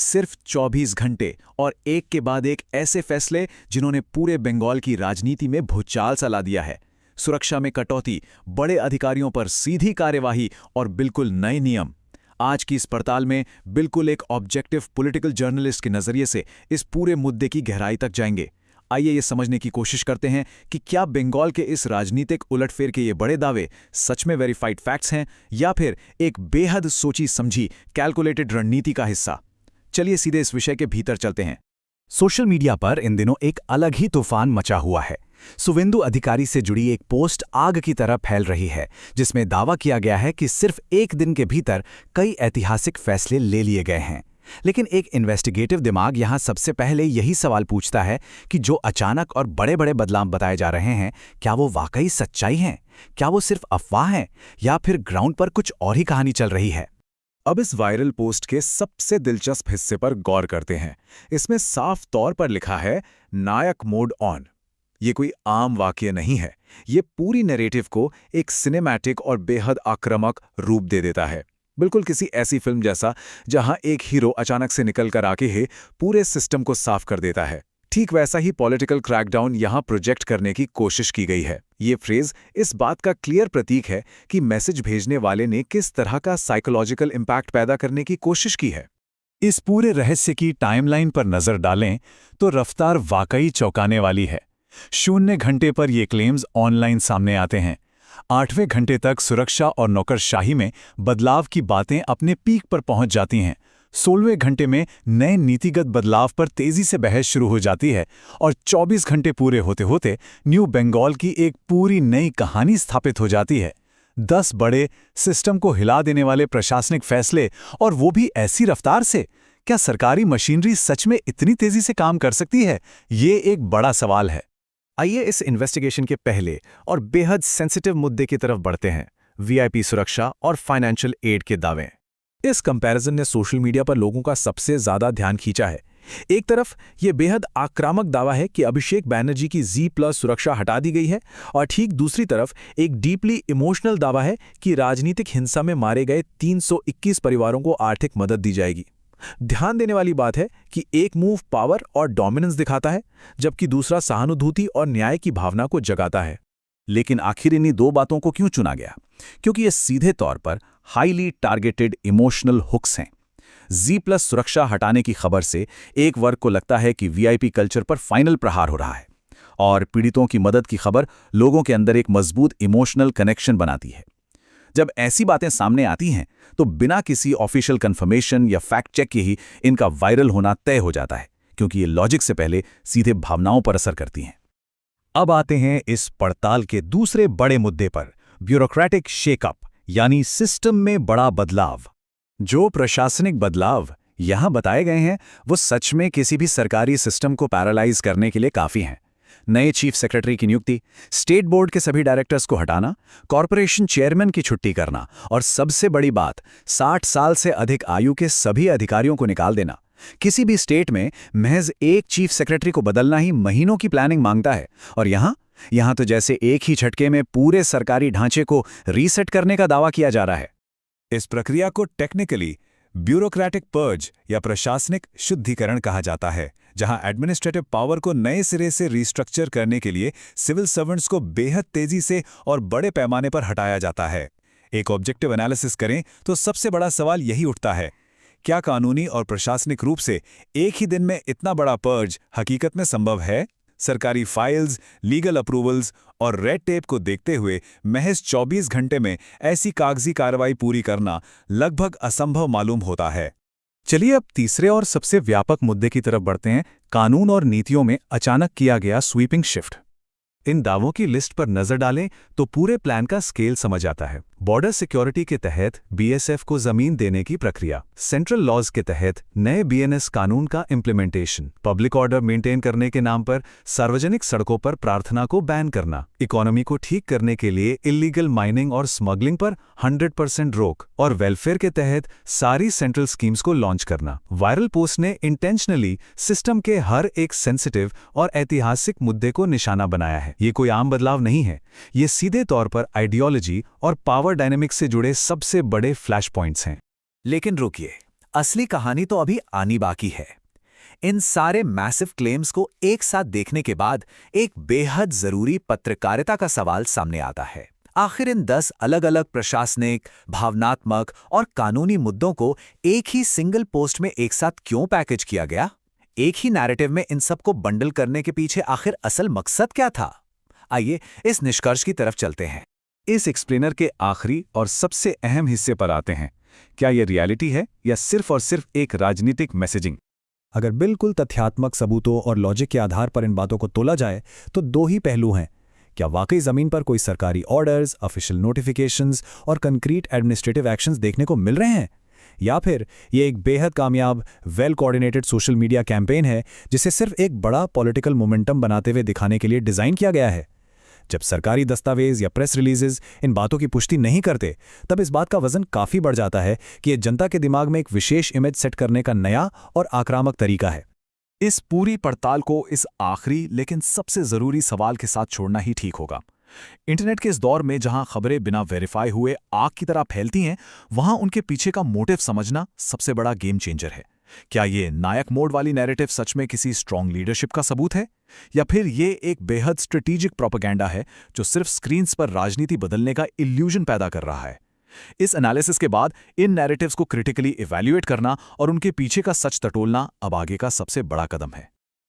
सिर्फ 24 घंटे और एक के बाद एक ऐसे फैसले जिन्होंने पूरे बंगाल की राजनीति में भूचाल सा ला दिया है। सुरक्षा में कटौती, बड़े अधिकारियों पर सीधी कार्यवाही और बिल्कुल नए नियम। आज की इस पड़ताल में बिल्कुल एक ऑब्जेक्टिव पॉलिटिकल जर्नलिस्ट के नजरिए से इस पूरे मुद्दे की गहराई तक जाएंगे। आइए ये समझने की कोशिश करते हैं कि क्या बंगाल के इस राजनीतिक उलटफेर के ये बड़े दावे सच में वेरीफाइड फैक्ट्स हैं या फिर एक बेहद सोची समझी कैलकुलेटेड रणनीति का हिस्सा। चलिए सीधे इस विषय के भीतर चलते हैं। सोशल मीडिया पर इन दिनों एक अलग ही तूफान मचा हुआ है। शुवेंदु अधिकारी से जुड़ी एक पोस्ट आग की तरह फैल रही है, जिसमें दावा किया गया है कि सिर्फ एक दिन के भीतर कई ऐतिहासिक फैसले ले लिए गए हैं। लेकिन एक इन्वेस्टिगेटिव दिमाग यहां सबसे पहले यही सवाल पूछता है कि जो अचानक और बड़े बड़े बदलाव बताए जा रहे हैं, क्या वो वाकई सच्चाई हैं? क्या वो सिर्फ अफवाह हैं या फिर ग्राउंड पर कुछ और ही कहानी चल रही है? अब इस वायरल पोस्ट के सबसे दिलचस्प हिस्से पर गौर करते हैं। इसमें साफ तौर पर लिखा है नायक मोड ऑन। ये कोई आम वाक्य नहीं है। ये पूरी नैरेटिव को एक सिनेमैटिक और बेहद आक्रामक रूप दे देता है, बिल्कुल किसी ऐसी फिल्म जैसा जहां एक हीरो अचानक से निकल कर आके ही पूरे सिस्टम को साफ कर देता है। ठीक वैसा ही पॉलिटिकल क्रैकडाउन यहां प्रोजेक्ट करने की कोशिश की गई है। ये फ्रेज इस बात का क्लियर प्रतीक है कि मैसेज भेजने वाले ने किस तरह का साइकोलॉजिकल इम्पैक्ट पैदा करने की कोशिश की है। इस पूरे रहस्य की टाइमलाइन पर नजर डालें तो रफ्तार वाकई चौंकाने वाली है। 0 घंटे पर ये क्लेम्स ऑनलाइन सामने आते हैं। 8वें घंटे तक सुरक्षा और नौकरशाही में बदलाव की बातें अपने पीक पर पहुंच जाती हैं। 16वें घंटे में नए नीतिगत बदलाव पर तेजी से बहस शुरू हो जाती है और 24 घंटे पूरे होते होते न्यू बंगाल की एक पूरी नई कहानी स्थापित हो जाती है। 10 बड़े सिस्टम को हिला देने वाले प्रशासनिक फैसले, और वो भी ऐसी रफ्तार से। क्या सरकारी मशीनरी सच में इतनी तेजी से काम कर सकती है? ये एक बड़ा सवाल है। आइए इस इन्वेस्टिगेशन के पहले और बेहद सेंसिटिव मुद्दे की तरफ बढ़ते हैं, वीआईपी सुरक्षा और फाइनेंशियल एड के दावे। इस कंपैरिजन ने सोशल मीडिया पर लोगों का सबसे ज्यादा ध्यान खींचा है। एक तरफ यह बेहद आक्रामक दावा है कि अभिषेक बैनर्जी की G+ सुरक्षा हटा दी गई है, और ठीक दूसरी तरफ एक डीपली इमोशनल दावा है कि राजनीतिक हिंसा में मारे गए 321 परिवारों को आर्थिक मदद दी जाएगी। ध्यान देने वाली बात है कि एक मूव पावर और डोमिनेंस दिखाता है, जबकि दूसरा सहानुभूति और न्याय की भावना को जगाता है। लेकिन आखिर इन्हीं दो बातों को क्यों चुना गया? क्योंकि ये सीधे तौर पर हाईली टारगेटेड इमोशनल हुक्स हैं। G+ सुरक्षा हटाने की खबर से एक वर्ग को लगता है कि वीआईपी कल्चर पर फाइनल प्रहार हो रहा है, और पीड़ितों की मदद की खबर लोगों के अंदर एक मजबूत इमोशनल कनेक्शन बनाती है। जब ऐसी बातें सामने आती हैं तो बिना किसी ऑफिशियल कंफर्मेशन या फैक्ट चेक के ही इनका वायरल होना तय हो जाता है, क्योंकि ये लॉजिक से पहले सीधे भावनाओं पर असर करती हैं। अब आते हैं इस पड़ताल के दूसरे बड़े मुद्दे पर, ब्यूरोक्रेटिक शेकअप, यानी सिस्टम में बड़ा बदलाव। जो प्रशासनिक बदलाव यहां बताए गए हैं वो सच में किसी भी सरकारी सिस्टम को पैरालाइज करने के लिए काफी हैं। नए चीफ सेक्रेटरी की नियुक्ति, स्टेट बोर्ड के सभी डायरेक्टर्स को हटाना, कॉरपोरेशन चेयरमैन की छुट्टी करना, और सबसे बड़ी बात 60 साल से अधिक आयु के सभी अधिकारियों को निकाल देना। किसी भी स्टेट में महज एक चीफ सेक्रेटरी को बदलना ही महीनों की प्लानिंग मांगता है, और यहां तो जैसे एक ही झटके में पूरे सरकारी ढांचे को रीसेट करने का दावा किया जा रहा है। इस प्रक्रिया को टेक्निकली ब्यूरोक्रेटिक पर्ज या प्रशासनिक शुद्धिकरण कहा जाता है, जहां एडमिनिस्ट्रेटिव पावर को नए सिरे से रिस्ट्रक्चर करने के लिए सिविल सर्वेंट्स को बेहद तेजी से और बड़े पैमाने पर हटाया जाता है। एक ऑब्जेक्टिव एनालिसिस करें तो सबसे बड़ा सवाल यही उठता है, क्या कानूनी और प्रशासनिक रूप से एक ही दिन में इतना बड़ा पर्ज हकीकत में संभव है? सरकारी फाइल्स, लीगल अप्रूवल्स और रेड टेप को देखते हुए महज 24 घंटे में ऐसी कागजी कार्रवाई पूरी करना लगभग असंभव मालूम होता है। चलिए अब तीसरे और सबसे व्यापक मुद्दे की तरफ बढ़ते हैं, कानून और नीतियों में अचानक किया गया स्वीपिंग शिफ्ट। इन दावों की लिस्ट पर नजर डालें तो पूरे प्लान का स्केल समझ आता है। बॉर्डर सिक्योरिटी के तहत बीएसएफ को जमीन देने की प्रक्रिया, सेंट्रल लॉज के तहत नए बीएनएस कानून का इम्प्लीमेंटेशन, पब्लिक ऑर्डर मेंटेन करने के नाम पर सार्वजनिक सड़कों पर प्रार्थना को बैन करना, इकोनॉमी को ठीक करने के लिए इलीगल माइनिंग और स्मगलिंग पर 100% रोक, और वेलफेयर के तहत सारी सेंट्रल स्कीम्स को लॉन्च करना। वायरल पोस्ट ने इंटेंशनली सिस्टम के हर एक सेंसिटिव और ऐतिहासिक मुद्दे को निशाना बनाया है। ये कोई आम बदलाव नहीं है, ये सीधे तौर पर आइडियोलॉजी और पावर डायनेमिक्स से जुड़े सबसे बड़े फ्लैश पॉइंट्स हैं। लेकिन रुकिए, असली कहानी तो अभी आनी बाकी है। इन सारे मैसिव क्लेम्स को एक साथ देखने के बाद एक बेहद जरूरी पत्रकारिता का सवाल सामने आता है। आखिर इन 10 अलग-अलग प्रशासनिक, भावनात्मक और कानूनी मुद्दों को एक ही सिंगल पोस्ट में एक साथ क्यों पैकेज किया गया? एक ही नैरेटिव में इन सबको बंडल करने के पीछे आखिर असल मकसद क्या था? आइए इस निष्कर्ष की तरफ चलते हैं। इस एक्सप्लेनर के आखिरी और सबसे अहम हिस्से पर आते हैं। क्या यह रियलिटी है या सिर्फ और सिर्फ एक राजनीतिक मैसेजिंग? अगर बिल्कुल तथ्यात्मक सबूतों और लॉजिक के आधार पर इन बातों को तोला जाए तो दो ही पहलू हैं। क्या वाकई जमीन पर कोई सरकारी ऑर्डर्स, ऑफिशियल नोटिफिकेशंस और कंक्रीट एडमिनिस्ट्रेटिव एक्शंस देखने को मिल रहे हैं, या फिर ये एक बेहद कामयाब, well coordinated social media campaign है जिसे सिर्फ एक बड़ा पॉलिटिकल मोमेंटम बनाते हुए दिखाने के लिए डिजाइन किया गया है? जब सरकारी दस्तावेज या प्रेस रिलीजेस इन बातों की पुष्टि नहीं करते, तब इस बात का वजन काफी बढ़ जाता है कि ये जनता के दिमाग में एक विशेष इमेज सेट करने का नया और आक्रामक तरीका है। इस पूरी पड़ताल को इस आखिरी लेकिन सबसे जरूरी सवाल के साथ छोड़ना ही ठीक होगा। इंटरनेट के इस दौर में जहां खबरें बिना वेरीफाई हुए आग की तरह फैलती हैं, वहां उनके पीछे का मोटिव समझना सबसे बड़ा गेम चेंजर है। क्या ये नायक मोड वाली नैरेटिव सच में किसी स्ट्रॉन्ग लीडरशिप का सबूत है, या फिर ये एक बेहद स्ट्रेटेजिक प्रोपेगेंडा है जो सिर्फ स्क्रीन्स पर राजनीति बदलने का इल्यूजन पैदा कर रहा है? इस एनालिसिस के बाद इन नैरेटिव्स को क्रिटिकली इवैल्यूएट करना और उनके पीछे का सच टटोलना अब आगे का सबसे बड़ा कदम है।